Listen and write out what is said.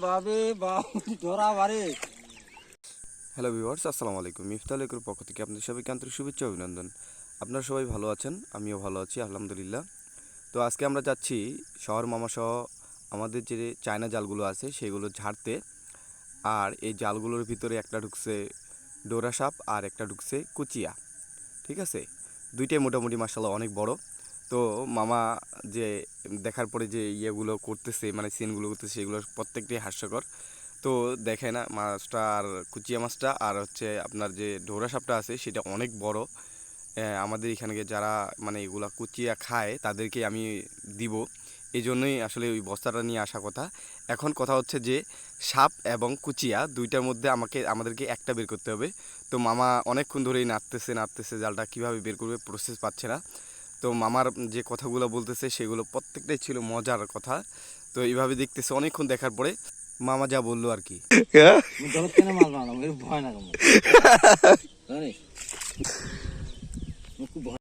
বাবে ধরা বাড়ে। হ্যালো ভিউয়ার্স, আসসালামু আলাইকুম। মিফতাহুল হকের পক্ষ থেকে আপনাদের সবাইকে আন্তরিক শুভেচ্ছা অভিনন্দন। আপনারা সবাই ভালো আছেন, আমিও ভালো আছি আলহামদুলিল্লাহ। তো আজকে আমরা যাচ্ছি শহর মামা সহ আমাদের যে চায়না জালগুলো আছে সেগুলো ঝাড়তে। আর এই জালগুলোর ভিতরে একটা ঢুকছে ডোরা সাপ আর একটা ঢুকছে কুচিয়া, ঠিক আছে। দুইটাই মোটামুটি মাশাআল্লাহ অনেক বড়। তো মামা যে দেখার পরে যে ইয়েগুলো করতেছে, মানে সিনগুলো করতেছে, সেগুলো প্রত্যেকটাই হাস্যকর। তো দেখে না মাছটা, আর কুচিয়া মাছটা আর হচ্ছে আপনার যে ডোরা সাপটা আছে সেটা অনেক বড়। আমাদের এখানে যারা মানে এগুলা কুচিয়া খায় তাদেরকে আমি দিব, এই জন্যই আসলে ওই বস্তাটা নিয়ে আসা কথা। এখন কথা হচ্ছে যে সাপ এবং কুচিয়া দুইটার মধ্যে আমাদেরকে একটা বের করতে হবে। তো মামা অনেকক্ষণ ধরেই নাড়তেছে জালটা, কীভাবে বের করবে প্রসেস পাচ্ছে না। তো মামার যে কথাগুলো বলতেছে সেগুলো প্রত্যেকটাই ছিল মজার কথা। তো এইভাবে দেখতেছে অনেকক্ষণ দেখার পরে মামা যা বললো আর কি। জলত কেন মারবা না, ভয় না।